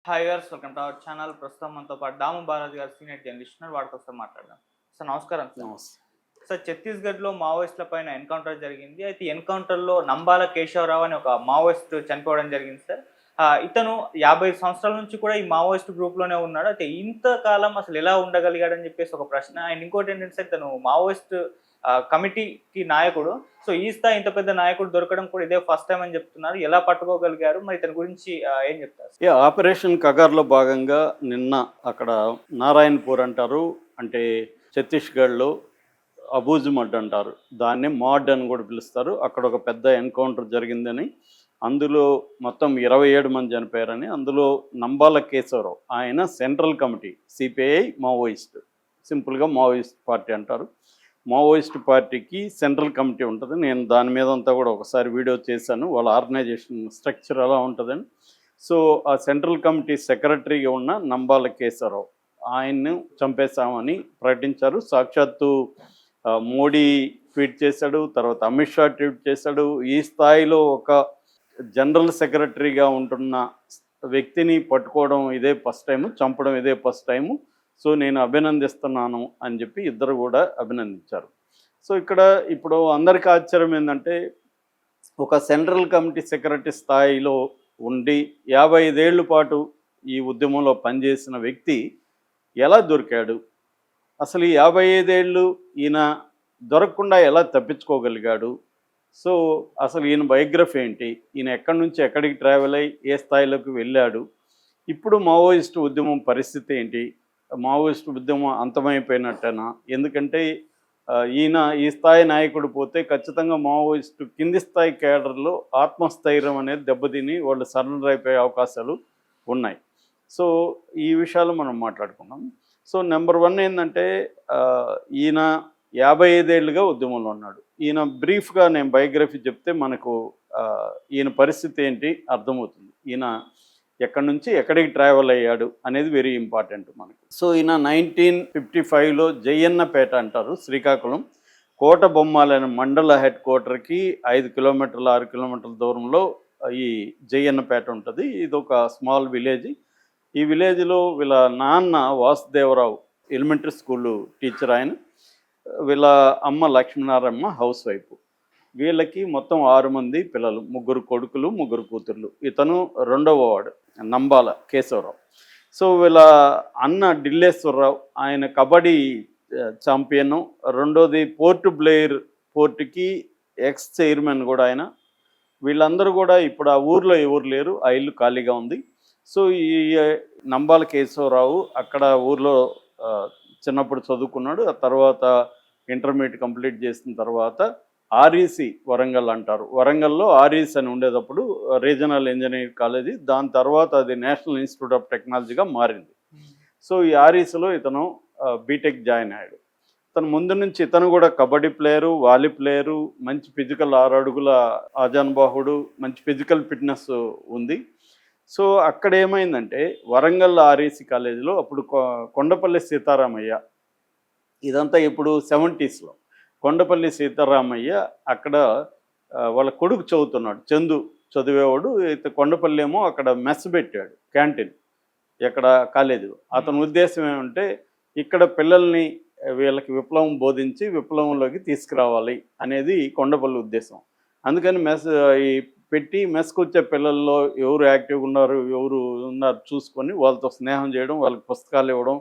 Hi viewers, welcome to our channel. ప్రస్తుతం మనతో పాటు దాము బాలాజీ గారు సీనియర్ జర్నలిస్ట్ ఉన్నారు. వాడితో ఒకసారి మాట్లాడదాం. సార్ నమస్కారం. నమస్తే. సార్ ఛత్తీస్గఢ్లో మావోయిస్టుల పైన ఎన్కౌంటర్ జరిగింది. అయితే ఈ ఎన్కౌంటర్లో నంబాల కేశవరావు అని ఒక మావోయిస్ట్ చనిపోవడం జరిగింది సార్. ఇతను 50 సంవత్సరాల నుంచి కూడా ఈ మావోయిస్ట్ గ్రూప్లోనే ఉన్నాడు. అయితే ఇంతకాలం అసలు ఎలా ఉండగలిగాడని చెప్పేసి ఒక ప్రశ్న. అండ్ ఇంకోటి ఏంటంటే సార్, ఇతను మావోయిస్ట్ కమిటీకి నాయకుడు. సో ఈ స్థాయి ఇంత పెద్ద నాయకుడు దొరకడం కూడా ఇదే ఫస్ట్ టైం అని చెప్తున్నారు. ఎలా పట్టుకోగలిగారు? మరి ఇతని గురించి ఏం చెప్తారు? ఆపరేషన్ కగార్లో భాగంగా నిన్న అక్కడ నారాయణపూర్ అంటారు, అంటే ఛత్తీస్గఢ్లో అబూజ్మడ్ అంటారు, దాన్ని మాడ్ అని కూడా పిలుస్తారు. అక్కడ ఒక పెద్ద ఎన్కౌంటర్ జరిగిందని, అందులో మొత్తం 27 మంది చనిపోయారని, అందులో నంబాల కేశవరావు ఆయన సెంట్రల్ కమిటీ, సిపిఐ మావోయిస్ట్, సింపుల్గా మావోయిస్ట్ పార్టీ అంటారు. మావోయిస్ట్ పార్టీకి సెంట్రల్ కమిటీ ఉంటుంది. నేను దాని మీద అంతా కూడా ఒకసారి వీడియో చేశాను, వాళ్ళ ఆర్గనైజేషన్ స్ట్రక్చర్ ఎలా ఉంటుందని. సో ఆ సెంట్రల్ కమిటీ సెక్రటరీగా ఉన్న నంబాల కేశవరావు ఆయన్ను చంపేశామని ప్రకటించారు. సాక్షాత్తు మోడీ ట్వీట్ చేశాడు, తర్వాత అమిత్ షా ట్వీట్ చేశాడు. ఈ స్థాయిలో ఒక జనరల్ సెక్రటరీగా ఉంటున్న వ్యక్తిని పట్టుకోవడం ఇదే ఫస్ట్ టైము, చంపడం ఇదే ఫస్ట్ టైము. సో నేను అభినందిస్తున్నాను అని చెప్పి ఇద్దరు కూడా అభినందించారు. సో ఇక్కడ ఇప్పుడు అందరికీ ఆశ్చర్యం ఏంటంటే, ఒక సెంట్రల్ కమిటీ సెక్రటరీ స్థాయిలో ఉండి 55 ఏళ్ల పాటు ఈ ఉద్యమంలో పనిచేసిన వ్యక్తి ఎలా దొరికాడు? అసలు ఈ 55 ఏళ్ళు ఈయన దొరకకుండా ఎలా తప్పించుకోగలిగాడు? సో అసలు ఈయన బయోగ్రఫీ ఏంటి? ఈయన ఎక్కడి నుంచి ఎక్కడికి ట్రావెల్ అయ్యి ఏ స్థాయిలోకి వెళ్ళాడు? ఇప్పుడు మావోయిస్టు ఉద్యమం పరిస్థితి ఏంటి? మావోయిస్టు ఉద్యమం అంతమైపోయినట్టేనా? ఎందుకంటే ఈయన ఈ స్థాయి నాయకుడు పోతే ఖచ్చితంగా మావోయిస్టు కింది స్థాయి కేడర్లో ఆత్మస్థైర్యం అనేది దెబ్బతిని వాళ్ళు సరెండర్ అయిపోయే అవకాశాలు ఉన్నాయి. సో ఈ విషయాలు మనం మాట్లాడుకున్నాం. సో నెంబర్ 1 ఏంటంటే, ఈయన 55 ఏళ్ళుగా ఉద్యమంలో ఉన్నాడు. ఈయన బ్రీఫ్గా నేను బయోగ్రఫీ చెప్తే మనకు ఈయన పరిస్థితి ఏంటి అర్థమవుతుంది. ఈయన ఎక్కడి నుంచి ఎక్కడికి ట్రావెల్ అయ్యాడు అనేది వెరీ ఇంపార్టెంట్ మనకు. సో ఈయన 1955లో జయన్నపేట అంటారు, శ్రీకాకుళం కోట బొమ్మాలనే మండల హెడ్ క్వార్టర్కి 5 కిలోమీటర్ల 6 కిలోమీటర్ల దూరంలో ఈ జయన్నపేట ఉంటుంది. ఇది ఒక స్మాల్ విలేజ్. ఈ విలేజ్లో వీళ్ళ నాన్న వాసుదేవరావు ఎలిమెంటరీ స్కూల్ టీచర్, ఆయన వీళ్ళ అమ్మ లక్ష్మీనారాయణ హౌస్ వైఫ్. వీళ్ళకి మొత్తం 6 మంది పిల్లలు, 3 కొడుకులు 3 కూతుర్లు. ఇతను రెండవ వాడు నంబాల కేశవరావు. సో వీళ్ళ అన్న ఢిల్లేశ్వరరావు ఆయన కబడ్డీ ఛాంపియన్. రెండోది పోర్ట్ బ్లేయర్ పోర్టుకి ఎక్స్ చైర్మన్ కూడా ఆయన. వీళ్ళందరూ కూడా ఇప్పుడు ఆ ఊర్లో ఎవరు లేరు, ఆ ఇల్లు ఖాళీగా ఉంది. సో ఈ నంబాల కేశవరావు అక్కడ ఊర్లో చిన్నప్పుడు చదువుకున్నాడు. ఆ తర్వాత ఇంటర్మీడియట్ కంప్లీట్ చేసిన తర్వాత ఆర్ఈసి వరంగల్ అంటారు, వరంగల్లో ఆర్ఈసి అని ఉండేటప్పుడు రీజనల్ ఇంజనీరింగ్ కాలేజీ, దాని తర్వాత అది నేషనల్ ఇన్స్టిట్యూట్ ఆఫ్ టెక్నాలజీగా మారింది. సో ఈ ఆర్ఈసిలో ఇతను బీటెక్ జాయిన్ అయ్యాడు. తను ముందు నుంచి ఇతను కూడా కబడ్డీ ప్లేయరు, వాలీ ప్లేయరు, మంచి ఫిజికల్ 6 అడుగుల ఆజానుబాహుడు, మంచి ఫిజికల్ ఫిట్నెస్ ఉంది. సో అక్కడ ఏమైందంటే, వరంగల్ ఆర్ఈసి కాలేజీలో అప్పుడు కొండపల్లి సీతారామయ్య, ఇదంతా ఇప్పుడు 70sలో కొండపల్లి సీతారామయ్య అక్కడ వాళ్ళ కొడుకు చదువుతున్నాడు, చందు చదివేవాడు. అయితే కొండపల్లి ఏమో అక్కడ మెస్ పెట్టాడు, క్యాంటీన్ ఎక్కడ కాలేజీలో. అతని ఉద్దేశం ఏమంటే, ఇక్కడ పిల్లల్ని వీళ్ళకి విప్లవం బోధించి విప్లవంలోకి తీసుకురావాలి అనేది కొండపల్లి ఉద్దేశం. అందుకని ఈ పెట్టి మెస్కి వచ్చే పిల్లల్లో ఎవరు యాక్టివ్గా ఉన్నారు, ఎవరు ఉన్నారు చూసుకొని వాళ్ళతో స్నేహం చేయడం, వాళ్ళకి పుస్తకాలు ఇవ్వడం.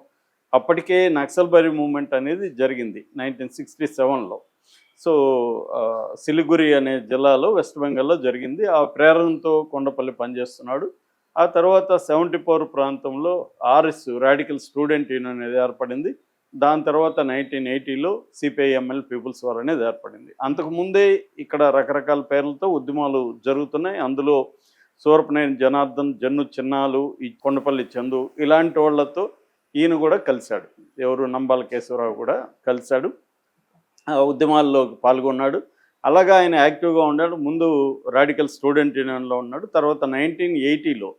అప్పటికే నక్సల్బరీ మూమెంట్ అనేది జరిగింది 1967లో. సో సిలిగురి అనే జిల్లాలో వెస్ట్ బెంగాల్లో జరిగింది. ఆ ప్రేరణతో కొండపల్లి పనిచేస్తున్నాడు. ఆ తర్వాత 74 ప్రాంతంలో ఆర్ఎస్ రాడికల్ స్టూడెంట్ యూనియన్ అనేది ఏర్పడింది. దాని తర్వాత 1980లో సిపిఐఎంఎల్ పీపుల్స్ వార్ అనేది ఏర్పడింది. అంతకుముందే ఇక్కడ రకరకాల పేర్లతో ఉద్యమాలు జరుగుతున్నాయి. అందులో సూరపనేని జనార్దన్, జన్ను చిన్నాలు, ఈ కొండపల్లి చందు, ఇలాంటి వాళ్ళతో ఈయన కూడా కలిశాడు. ఎవరు, నంబాల కేశవరావు కూడా కలిశాడు, ఉద్యమాల్లో పాల్గొన్నాడు. అలాగా ఆయన యాక్టివ్గా ఉన్నాడు. ముందు రాడికల్ స్టూడెంట్ యూనియన్లో ఉన్నాడు. తర్వాత 1980లో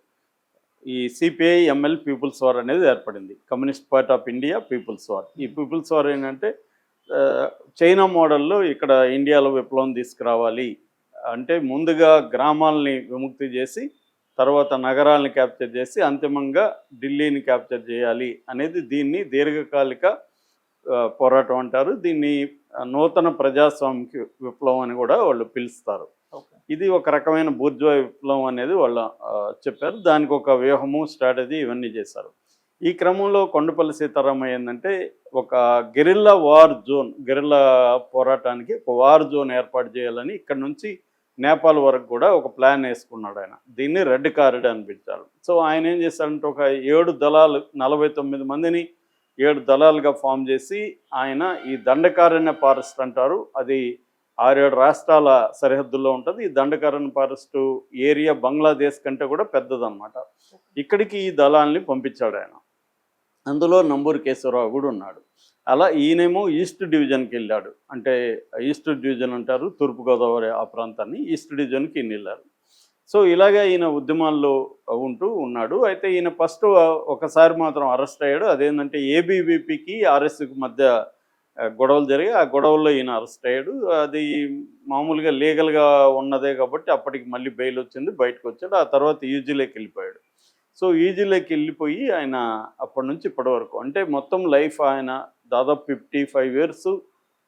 ఈ సిపిఐఎంఎల్ పీపుల్స్ వార్ అనేది ఏర్పడింది, communist party of India people's war. ఈ పీపుల్స్ వార్ ఏంటంటే, చైనా మోడల్లో ఇక్కడ ఇండియాలో విప్లవం తీసుకురావాలి అంటే, ముందుగా గ్రామాలని విముక్తి చేసి తర్వాత నగరాలను క్యాప్చర్ చేసి అంతిమంగా ఢిల్లీని క్యాప్చర్ చేయాలి అనేది దీన్ని దీర్ఘకాలిక పోరాటం అంటారు. దీన్ని నూతన ప్రజాస్వామిక విప్లవం అని కూడా వాళ్ళు పిలుస్తారు. ఇది ఒక రకమైన బూర్జువా విప్లవం అనేది వాళ్ళు చెప్పారు. దానికి ఒక వ్యూహము, స్ట్రాటజీ ఇవన్నీ చేశారు. ఈ క్రమంలో కొండపల్లి సీతారామయ్య ఏంటంటే ఒక గెరిల్లా వార్ జోన్, గెరిల్లా పోరాటానికి ఒక వార్ జోన్ ఏర్పాటు చేయాలని ఇక్కడ నుంచి నేపాల్ వరకు కూడా ఒక ప్లాన్ వేసుకున్నాడు ఆయన. దీన్ని రెడ్ కారిడార్ అని పిలిచారు. సో ఆయన ఏం చేశారంటే ఒక 7 దళాలు, 49 మందిని 7 దళాలుగా ఫామ్ చేసి ఆయన ఈ దండకారణ్య ఫారెస్ట్ అంటారు, అది 6-7 రాష్ట్రాల సరిహద్దుల్లో ఉంటుంది. ఈ దండకారణ్య ఫారెస్ట్ ఏరియా బంగ్లాదేశ్ కంటే కూడా పెద్దదన్నమాట. ఇక్కడికి ఈ దళాలని పంపించాడు ఆయన. అందులో నంబూరు కేశవరావు కూడా ఉన్నాడు. అలా ఈయనేమో ఈస్ట్ డివిజన్కి వెళ్ళాడు. అంటే ఈస్ట్ డివిజన్ అంటారు తూర్పుగోదావరి ఆ ప్రాంతాన్ని, ఈస్ట్ డివిజన్కి ఈయన వెళ్ళారు. సో ఇలాగే ఈయన ఉద్యమాల్లో ఉంటూ ఉన్నాడు. అయితే ఈయన ఫస్ట్ ఒకసారి మాత్రం అరెస్ట్ అయ్యాడు. అదేంటంటే ఏబీవీపీకి ఆర్ఎస్కి మధ్య గొడవలు జరిగి ఆ గొడవల్లో ఈయన అరెస్ట్ అయ్యాడు. అది మామూలుగా లీగల్గా ఉన్నదే కాబట్టి అప్పటికి మళ్ళీ బెయిల్ వచ్చింది, బయటకు వచ్చాడు. ఆ తర్వాత యూజీలోకి వెళ్ళిపోయాడు. సో ఈజీలోకి వెళ్ళిపోయి ఆయన అప్పటి నుంచి ఇప్పటి వరకు అంటే మొత్తం లైఫ్ ఆయన దాదాపు 55 years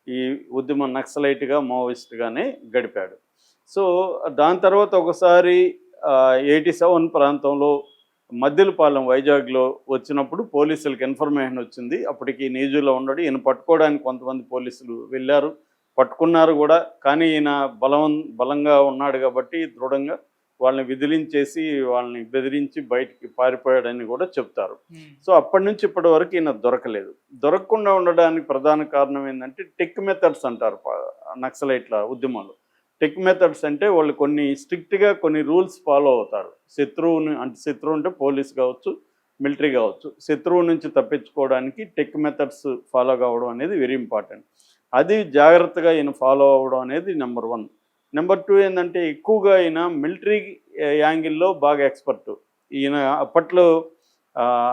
ఈ ఉద్యమ నక్సలైట్గా, మావోయిస్ట్గానే గడిపాడు. సో దాని తర్వాత ఒకసారి 87 ప్రాంతంలో మద్దిలపాలెం వైజాగ్లో వచ్చినప్పుడు పోలీసులకు ఇన్ఫర్మేషన్ వచ్చింది. అప్పటికి న్యూజీలో ఉన్నాడు. ఈయన పట్టుకోవడానికి కొంతమంది పోలీసులు వెళ్ళారు, పట్టుకున్నారు కూడా. కానీ ఈయన బలంగా ఉన్నాడు కాబట్టి దృఢంగా వాళ్ళని విదిలించేసి వాళ్ళని బెదిరించి బయటికి పారిపోయాడని కూడా చెప్తారు. సో అప్పటి నుంచి ఇప్పటి వరకు ఈయన దొరకలేదు. దొరకకుండా ఉండడానికి ప్రధాన కారణం ఏంటంటే టెక్ మెథడ్స్ అంటారు నక్సలైట్ల ఉద్యమంలో. టెక్ మెథడ్స్ అంటే వాళ్ళు కొన్ని స్ట్రిక్ట్గా కొన్ని రూల్స్ ఫాలో అవుతారు. శత్రువు అంటే పోలీస్ కావచ్చు, మిలిటరీ కావచ్చు. శత్రువు నుంచి తప్పించుకోవడానికి టెక్ మెథడ్స్ ఫాలో కావడం అనేది వెరీ ఇంపార్టెంట్. అది జాగ్రత్తగా ఈయన ఫాలో అవ్వడం అనేది నెంబర్ 1. నెంబర్ 2 ఏంటంటే ఎక్కువగా ఈయన మిలిటరీ యాంగిల్లో బాగా ఎక్స్పర్ట్. ఈయన అప్పట్లో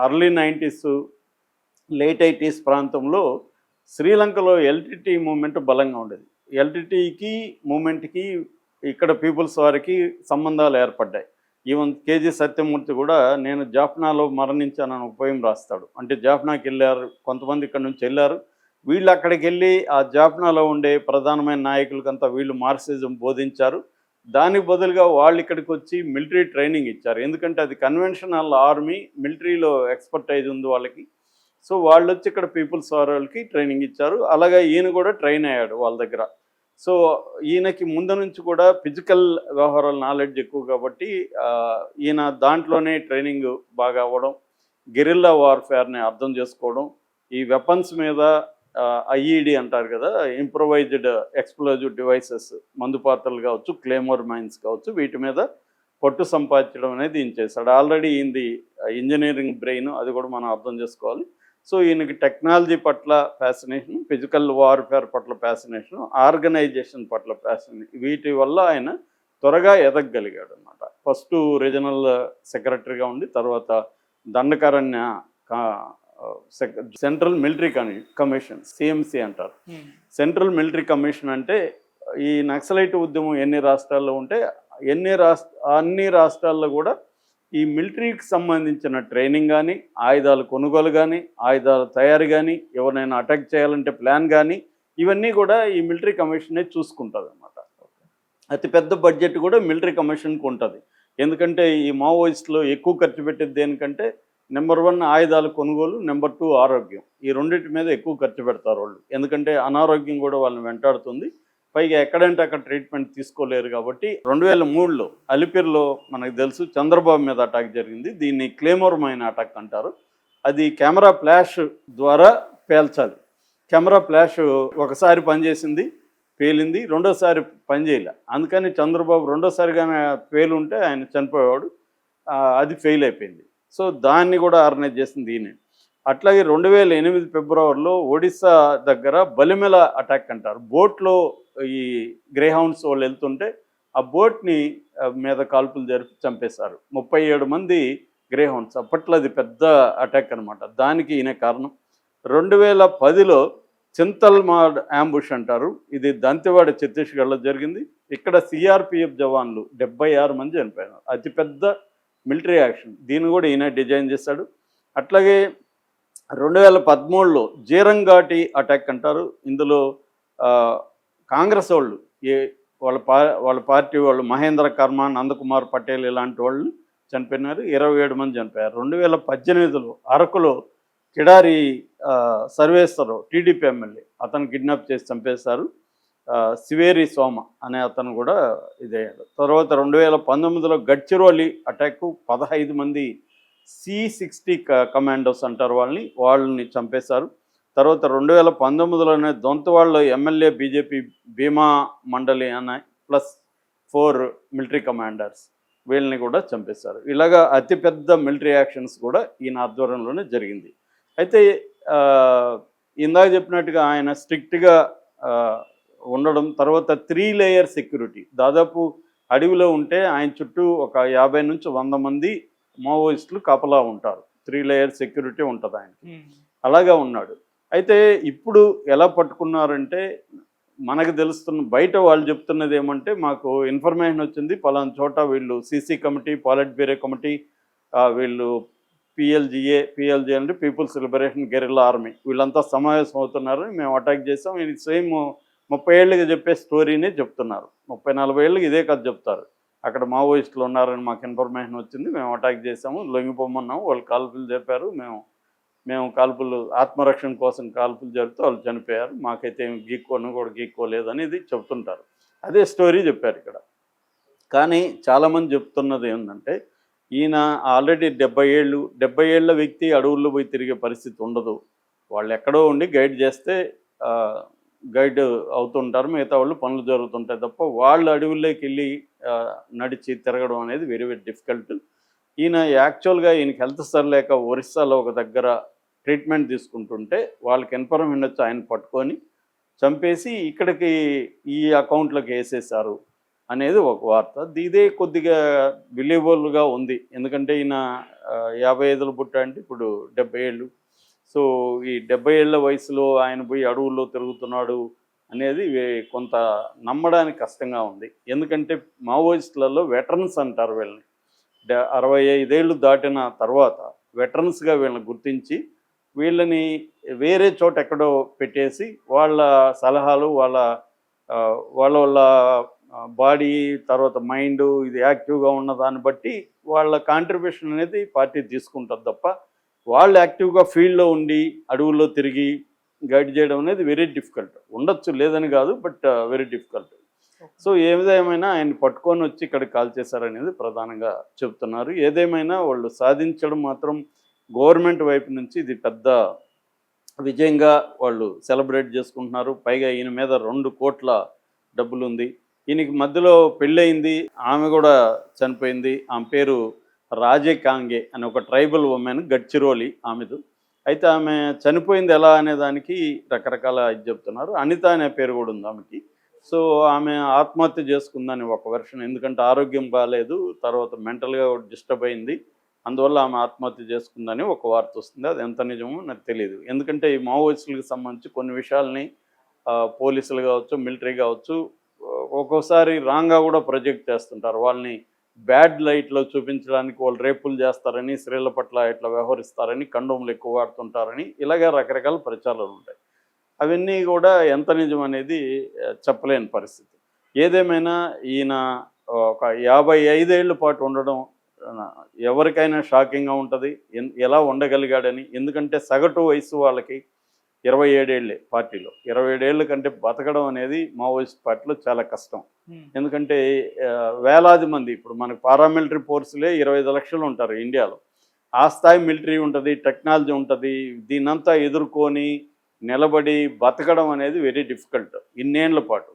early 90s, late 80s ప్రాంతంలో శ్రీలంకలో ఎల్టీటీ మూమెంట్ బలంగా ఉండేది. ఎల్టీటీకి మూమెంట్కి ఇక్కడ పీపుల్స్ వారికి సంబంధాలు ఏర్పడ్డాయి. ఈవెన్ కేజీ సత్యమూర్తి కూడా నేను జాఫ్నాలో మరణించానని ఒక పోయం రాస్తాడు. అంటే జాఫ్నాకి వెళ్ళారు కొంతమంది, ఇక్కడ నుంచి వెళ్ళారు. వీళ్ళు అక్కడికి వెళ్ళి ఆ జాఫ్నాలో ఉండే ప్రధానమైన నాయకులకంతా వీళ్ళు మార్క్సిజం బోధించారు. దానికి బదులుగా వాళ్ళు ఇక్కడికి వచ్చి మిలిటరీ ట్రైనింగ్ ఇచ్చారు. ఎందుకంటే అది కన్వెన్షనల్ ఆర్మీ, మిలిటరీలో ఎక్స్పర్టైజ్ ఉంది వాళ్ళకి. సో వాళ్ళు వచ్చి ఇక్కడ పీపుల్స్ వాళ్ళకి ట్రైనింగ్ ఇచ్చారు. అలాగే ఈయన కూడా ట్రైన్ అయ్యాడు వాళ్ళ దగ్గర. సో ఈయనకి ముందు నుంచి కూడా ఫిజికల్ వ్యవహారాల నాలెడ్జ్ ఎక్కువ కాబట్టి ఈయన దాంట్లోనే ట్రైనింగ్ బాగా అవ్వడం, గెరిల్లా వార్ఫేర్ని అర్థం చేసుకోవడం, ఈ వెపన్స్ మీద ఐఈడి అంటారు కదా, ఇంప్రొవైజ్డ్ ఎక్స్ప్లోజివ్ డివైసెస్, మందుపాత్రలు కావచ్చు, క్లేమోర్ మైన్స్ కావచ్చు, వీటి మీద పట్టు సంపాదించడం అనేది ఈయన చేశాడు. ఆల్రెడీ ఈయనది ఇంజనీరింగ్ బ్రెయిన్, అది కూడా మనం అర్థం చేసుకోవాలి. సో ఈయనకి టెక్నాలజీ పట్ల ఫ్యాసినేషన్, ఫిజికల్ వార్ఫేర్ పట్ల ఫ్యాసినేషన్, ఆర్గనైజేషన్ పట్ల ఫ్యాసినేషన్, వీటి వల్ల ఆయన త్వరగా ఎదగగలిగాడు అనమాట. ఫస్ట్ రీజనల్ సెక్రటరీగా ఉండి తర్వాత Dandakaranya central military commission, CMC అంటారు. సెంట్రల్ మిలిటరీ కమిషన్ అంటే ఈ నక్సలైట్ ఉద్యమం ఎన్ని రాష్ట్రాల్లో ఉంటే అన్ని రాష్ట్రాల్లో కూడా ఈ మిలిటరీకి సంబంధించిన ట్రైనింగ్ కానీ, ఆయుధాల కొనుగోలు కానీ, ఆయుధాల తయారీ కానీ, ఎవరినైనా అటాక్ చేయాలంటే ప్లాన్ కానీ, ఇవన్నీ కూడా ఈ మిలిటరీ కమిషనే చూసుకుంటుంది అన్నమాట. అతిపెద్ద బడ్జెట్ కూడా మిలిటరీ కమిషన్కి ఉంటుంది. ఎందుకంటే ఈ మావోయిస్టులో ఎక్కువ ఖర్చు పెట్టేది దేనికంటే నెంబర్ 1 ఆయుధాల కొనుగోలు, నెంబర్ 2 ఆరోగ్యం. ఈ రెండింటి మీద ఎక్కువ ఖర్చు పెడతారు వాళ్ళు. ఎందుకంటే అనారోగ్యం కూడా వాళ్ళని వెంటాడుతుంది. పైగా ఎక్కడంటే అక్కడ ట్రీట్మెంట్ తీసుకోలేరు కాబట్టి 2003లో అలిపిరిలో మనకు తెలుసు చంద్రబాబు మీద అటాక్ జరిగింది. దీన్ని క్లేమోర్ మైన్ అటాక్ అంటారు. అది కెమెరా ఫ్లాష్ ద్వారా పేల్చాలి. కెమెరా ఫ్లాష్ ఒకసారి పనిచేసింది, పేలింది, రెండోసారి పనిచేయలే. అందుకని చంద్రబాబు రెండోసారిగానే పేలుంటే ఆయన చనిపోయేవాడు. అది ఫెయిల్ అయిపోయింది. సో దాన్ని కూడా ఆర్గనైజ్ చేసింది ఈయన. అట్లాగే 2008 ఫిబ్రవరిలో ఒడిస్సా దగ్గర బలిమెల అటాక్ అంటారు. బోట్లో ఈ గ్రేహౌండ్స్ వాళ్ళు వెళ్తుంటే ఆ బోట్ని మీద కాల్పులు జరిపి చంపేశారు. 37 మంది గ్రేహౌండ్స్. అప్పట్లో అది పెద్ద అటాక్ అనమాట. దానికి ఈయన కారణం. 2010లో చింతల్మాడ్ యాంబుష్ అంటారు. ఇది దంతెవాడ ఛత్తీస్గఢ్లో జరిగింది. ఇక్కడ సిఆర్పిఎఫ్ జవాన్లు 76 మంది చనిపోయినారు. అతిపెద్ద మిలిటరీ యాక్షన్, దీన్ని కూడా ఈయన డిజైన్ చేశాడు. అట్లాగే 2013లో జీరంఘాటి అటాక్ అంటారు. ఇందులో కాంగ్రెస్ వాళ్ళు వాళ్ళ పార్టీ వాళ్ళు మహేంద్ర కర్మ, నందకుమార్ పటేల్ ఇలాంటి వాళ్ళు చనిపోయినారు. 27 మంది చనిపోయారు. 2018లో అరకులో కిడారి సర్వేశ్వరరావు టీడీపీ ఎమ్మెల్యే, అతను కిడ్నాప్ చేసి చంపేశారు. సివేరి సోమ అనే అతను కూడా ఇదయ్యాడు. తర్వాత 2019లో గడ్చిరోలి అటాక్, 15 మంది C60 కమాండోస్ అంటారు వాళ్ళని చంపేశారు. తర్వాత 2019లోనే దొంతవాడలో ఎమ్మెల్యే బీజేపీ భీమా మండలి అనే +4 మిలిటరీ కమాండర్స్ వీళ్ళని కూడా చంపేశారు. ఇలాగా అతిపెద్ద మిలిటరీ యాక్షన్స్ కూడా ఈయన ఆధ్వర్యంలోనే జరిగింది. అయితే ఇందాక చెప్పినట్టుగా ఆయన స్ట్రిక్ట్గా ఉండడం, తర్వాత 3 లేయర్ సెక్యూరిటీ, దాదాపు అడవిలో ఉంటే ఆయన చుట్టూ ఒక 50 నుంచి 100 మంది మావోయిస్టులు కాపలా ఉంటారు. 3 లేయర్ సెక్యూరిటీ ఉంటుంది ఆయనకి. అలాగా ఉన్నాడు. అయితే ఇప్పుడు ఎలా పట్టుకున్నారంటే, మనకు తెలుస్తున్న బయట వాళ్ళు చెప్తున్నది ఏమంటే, మాకు ఇన్ఫర్మేషన్ వచ్చింది పలానా చోట వీళ్ళు సీసీ కమిటీ, పాలిట్ బ్యూరో కమిటీ, వీళ్ళు పిఎల్జే అంటే పీపుల్స్ లిబరేషన్ గెరిల్లా ఆర్మీ, వీళ్ళంతా సమావేశం అవుతున్నారని మేము అటాక్ చేసాం. ఇది సేమ్ 30 ఏళ్ళకి చెప్పే స్టోరీనే చెప్తున్నారు. 30-40 ఏళ్ళకి ఇదే కథ చెప్తారు. అక్కడ మావోయిస్టులు ఉన్నారని మాకు ఇన్ఫర్మేషన్ వచ్చింది, మేము అటాక్ చేసాము, లొంగిపోమన్నాము, వాళ్ళు కాల్పులు జరిపారు, మేము కాల్పులు ఆత్మరక్షణ కోసం కాల్పులు జరిపితే వాళ్ళు చనిపోయారు, మాకైతే ఏమి గీక్కోలేదు అనేది చెప్తుంటారు. అదే స్టోరీ చెప్పారు ఇక్కడ. కానీ చాలామంది చెప్తున్నది ఏంటంటే, ఈయన ఆల్రెడీ 70 ఏళ్ళ వ్యక్తి అడవుల్లో పోయి తిరిగే పరిస్థితి ఉండదు. వాళ్ళు ఎక్కడో ఉండి గైడ్ చేస్తే గైడ్ అవుతుంటారు, మిగతా వాళ్ళు పనులు జరుగుతుంటాయి తప్ప వాళ్ళు అడవుల్లోకి వెళ్ళి నడిచి తిరగడం అనేది వెరీ వెరీ డిఫికల్ట్. ఈయన యాక్చువల్గా ఈయనకి హెల్త్ సరిలేక ఒరిస్సాలో ఒక దగ్గర ట్రీట్మెంట్ తీసుకుంటుంటే వాళ్ళకి ఇన్ఫర్మేషన్ వచ్చి ఆయన పట్టుకొని చంపేసి ఇక్కడికి ఈ అకౌంట్లోకి వేసేసారు అనేది ఒక వార్త. ఇదే కొద్దిగా బిలీవబుల్గా ఉంది, ఎందుకంటే ఈయన 55 పుట్ట అంటే ఇప్పుడు 70 ఏళ్ళు. సో ఈ 70 ఏళ్ళ వయసులో ఆయన పోయి అడవుల్లో తిరుగుతున్నాడు అనేది కొంత నమ్మడానికి కష్టంగా ఉంది. ఎందుకంటే మావోయిస్టులలో వెటరన్స్ అంటారు వీళ్ళని. 65 ఏళ్ళు దాటిన తర్వాత వెటరన్స్గా వీళ్ళని గుర్తించి వీళ్ళని వేరే చోట ఎక్కడో పెట్టేసి వాళ్ళ సలహాలు, వాళ్ళ బాడీ, తర్వాత మైండ్ ఇది యాక్టివ్గా ఉన్న దాన్ని బట్టి వాళ్ళ కాంట్రిబ్యూషన్ అనేది పార్టీ తీసుకుంటుంది తప్ప వాళ్ళు యాక్టివ్గా ఫీల్డ్లో ఉండి అడవుల్లో తిరిగి గైడ్ చేయడం అనేది వెరీ డిఫికల్ట్. ఉండొచ్చు, లేదని కాదు, బట్ వెరీ డిఫికల్ట్. సో ఏదేమైనా ఆయన పట్టుకొని వచ్చి ఇక్కడికి కాల్ చేశారనేది ప్రధానంగా చెప్తున్నారు. ఏదేమైనా వాళ్ళు సాధించడం మాత్రం గవర్నమెంట్ వైపు నుంచి ఇది పెద్ద విజయంగా వాళ్ళు సెలబ్రేట్ చేసుకుంటున్నారు. పైగా ఈయన మీద 2 కోట్ల డబ్బులు ఉంది. ఈయనకి మధ్యలో పెళ్ళయింది, ఆమె కూడా చనిపోయింది. ఆమె పేరు రాజే కాంగే అని ఒక ట్రైబల్ ఉమెన్, గడ్చిరోలి ఆమెదు. అయితే ఆమె చనిపోయింది ఎలా అనే దానికి రకరకాల ఇది చెప్తున్నారు. అనిత అనే పేరు కూడా ఉంది ఆమెకి. సో ఆమె ఆత్మహత్య చేసుకుందని ఒక వెర్షన్, ఎందుకంటే ఆరోగ్యం బాగాలేదు, తర్వాత మెంటల్గా డిస్టర్బ్ అయింది, అందువల్ల ఆమె ఆత్మహత్య చేసుకుందని ఒక వార్త వస్తుంది. అది ఎంత నిజమో నాకు తెలియదు. ఎందుకంటే ఈ మావోయిస్టులకు సంబంధించి కొన్ని విషయాల్ని పోలీసులు కావచ్చు, మిలిటరీ కావచ్చు, ఒక్కోసారి రాంగ్గా కూడా ప్రొజెక్ట్ చేస్తుంటారు. వాళ్ళని బ్యాడ్ లైట్లో చూపించడానికి వాళ్ళు రేపులు చేస్తారని, స్త్రీల పట్ల ఇట్లా వ్యవహరిస్తారని, కండోములు ఎక్కువ వాడుతుంటారని, ఇలాగే రకరకాల ప్రచారాలు ఉంటాయి. అవన్నీ కూడా ఎంత నిజం అనేది చెప్పలేని పరిస్థితి. ఏదేమైనా ఈయన ఒక 55 ఏళ్ల పాటు ఉండడం ఎవరికైనా షాకింగ్గా ఉంటుంది, ఎలా ఉండగలిగాడని. ఎందుకంటే సగటు వయసు వాళ్ళకి 27 ఏళ్ళే పార్టీలో. 27 ఏళ్ళ కంటే బతకడం అనేది మావోయిస్ట్ పార్టీలో చాలా కష్టం. ఎందుకంటే వేలాది మంది, ఇప్పుడు మనకు పారామిలిటరీ ఫోర్సులే 25 లక్షలు ఉంటారు ఇండియాలో. ఆ స్థాయి మిలిటరీ ఉంటుంది, టెక్నాలజీ ఉంటుంది. దీన్నంతా ఎదుర్కొని నిలబడి బతకడం అనేది వెరీ డిఫికల్ట్ ఇన్నేళ్ల పాటు.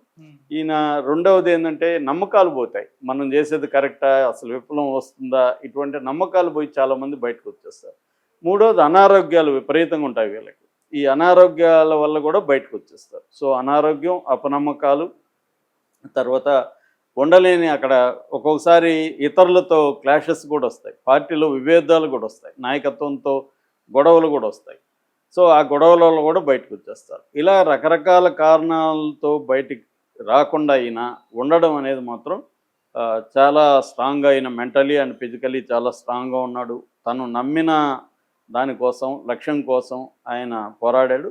ఈయన రెండవది ఏంటంటే నమ్మకాలు పోతాయి, మనం చేసేది కరెక్టా, అసలు విప్లవం వస్తుందా, ఇటువంటి నమ్మకాలు పోయి చాలామంది బయటకు వచ్చేస్తారు. మూడవది అనారోగ్యాలు విపరీతంగా ఉంటాయి వీళ్ళకి. ఈ అనారోగ్యాల వల్ల కూడా బయటకు వచ్చేస్తారు. సో అనారోగ్యం, అపనమ్మకాలు, తర్వాత ఉండలేని అక్కడ ఒక్కొక్కసారి ఇతరులతో క్లాషెస్ కూడా వస్తాయి, పార్టీలో విభేదాలు కూడా వస్తాయి, నాయకత్వంతో గొడవలు కూడా వస్తాయి. సో ఆ గొడవలలో కూడా బయటకు వచ్చేస్తారు. ఇలా రకరకాల కారణాలతో బయటికి రాకుండా అయినా ఉండడం అనేది మాత్రం చాలా స్ట్రాంగ్గా అయిన మెంటలీ అండ్ ఫిజికలీ చాలా స్ట్రాంగ్గా ఉన్నాడు. తను నమ్మిన దానికోసం లక్ష్యం కోసం ఆయన పోరాడాడు.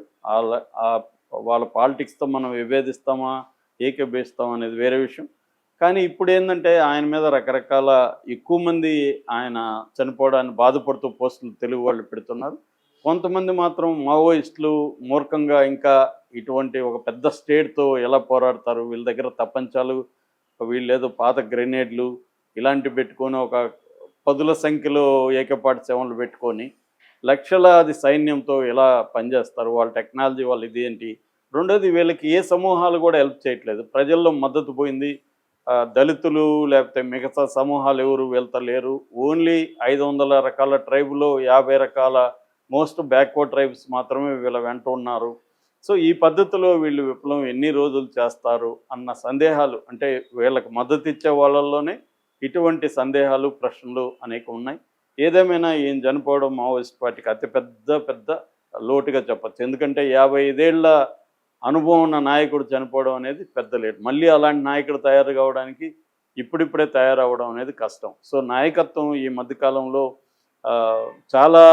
వాళ్ళ పాలిటిక్స్తో మనం విభేదిస్తామా ఏకీభవిస్తామా అనేది వేరే విషయం. కానీ ఇప్పుడు ఏంటంటే ఆయన మీద రకరకాల ఎక్కువ మంది ఆయన చనిపోవడానికి బాధపడుతూ పోస్టులు తెలుగు వాళ్ళు పెడుతున్నారు. కొంతమంది మాత్రం మావోయిస్టులు మూర్ఖంగా ఇంకా ఇటువంటి ఒక పెద్ద స్టేట్తో ఎలా పోరాడతారు, వీళ్ళ దగ్గర తప్పంచాలు, వీళ్ళేదో పాత గ్రెనేడ్లు ఇలాంటివి పెట్టుకొని ఒక పదుల సంఖ్యలో ఏకపాటి సేవలు పెట్టుకొని లక్షలాది సైన్యంతో ఎలా పనిచేస్తారు, వాళ్ళ టెక్నాలజీ వాళ్ళు ఇది ఏంటి. రెండోది వీళ్ళకి ఏ సమూహాలు కూడా హెల్ప్ చేయట్లేదు, ప్రజల్లో మద్దతు పోయింది. దళితులు లేకపోతే మిగతా సమూహాలు ఎవరు వెళ్తలేరు. ఓన్లీ 500 రకాల ట్రైబులో 50 రకాల మోస్ట్ బ్యాక్వర్డ్ ట్రైబ్స్ మాత్రమే వీళ్ళ వెంట ఉన్నారు. సో ఈ పద్ధతిలో వీళ్ళు విప్లవం ఎన్ని రోజులు చేస్తారు అన్న సందేహాలు, అంటే వీళ్ళకి మద్దతు ఇచ్చే వాళ్ళల్లోనే ఇటువంటి సందేహాలు ప్రశ్నలు అనేక ఉన్నాయి. ఏదేమైనా ఈయన చనిపోవడం మావోయిస్ట్ పార్టీకి పెద్ద లోటుగా చెప్పచ్చు. ఎందుకంటే 55 ఏళ్ల అనుభవం ఉన్న నాయకుడు చనిపోవడం అనేది పెద్ద లేటు. మళ్ళీ అలాంటి నాయకుడు తయారు కావడానికి ఇప్పుడిప్పుడే తయారవడం అనేది కష్టం. సో నాయకత్వం ఈ మధ్యకాలంలో చాలా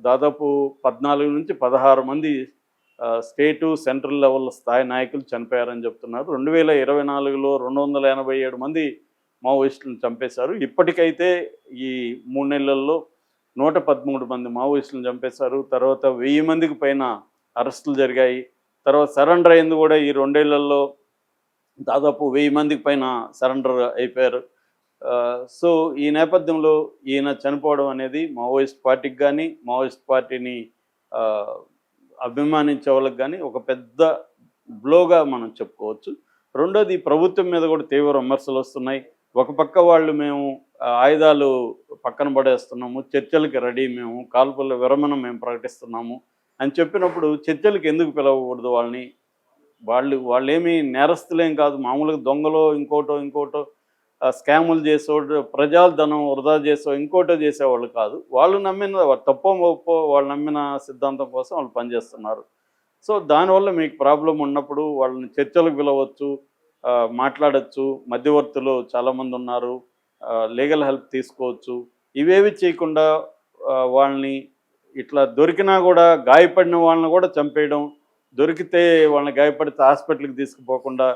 దాదాపు 14 నుంచి 16 మంది స్టేటు సెంట్రల్ లెవెల్ స్థాయి నాయకులు చనిపోయారని చెప్తున్నారు. 2024లో 287 మంది మావోయిస్టులను చంపేశారు. ఇప్పటికైతే ఈ 3 నెలల్లో 113 మంది మావోయిస్టులను చంపేశారు. తర్వాత 1000 మందికి పైన అరెస్టులు జరిగాయి. తర్వాత సరెండర్ అయింది కూడా ఈ 2 ఏళ్లలో దాదాపు 1000 మందికి పైన సరెండర్ అయిపోయారు. సో ఈ నేపథ్యంలో ఈయన చనిపోవడం అనేది మావోయిస్ట్ పార్టీకి కానీ మావోయిస్ట్ పార్టీని అభిమానించే వాళ్ళకి కానీ ఒక పెద్ద బ్లోగా మనం చెప్పుకోవచ్చు. రెండోది ప్రభుత్వం మీద కూడా తీవ్ర విమర్శలు వస్తున్నాయి. ఒక పక్క వాళ్ళు మేము ఆయుధాలు పక్కన పడేస్తున్నాము, చర్చలకి రెడీ, మేము కాల్పుల విరమణ మేము ప్రకటిస్తున్నాము అని చెప్పినప్పుడు చర్చలకు ఎందుకు పిలవకూడదు వాళ్ళని? వాళ్ళేమీ నేరస్తులేం కాదు, మామూలుగా దొంగలో ఇంకోటో స్కాములు చేసేవాడు, ప్రజాధనం వృధా చేసో ఇంకోటో చేసేవాళ్ళు కాదు. వాళ్ళు నమ్మిన తప్పో ఒప్పో వాళ్ళు నమ్మిన సిద్ధాంతం కోసం వాళ్ళు పనిచేస్తున్నారు. సో దానివల్ల మీకు ప్రాబ్లం ఉన్నప్పుడు వాళ్ళని చర్చలకు పిలవచ్చు, మాట్లాడచ్చు. మధ్యవర్తులు చాలామంది ఉన్నారు, లీగల్ హెల్ప్ తీసుకోవచ్చు. ఇవేవి చేయకుండా వాళ్ళని ఇట్లా దొరికినా కూడా గాయపడిన వాళ్ళని కూడా చంపేయడం, దొరికితే వాళ్ళని గాయపడితే హాస్పిటల్కి తీసుకుపోకుండా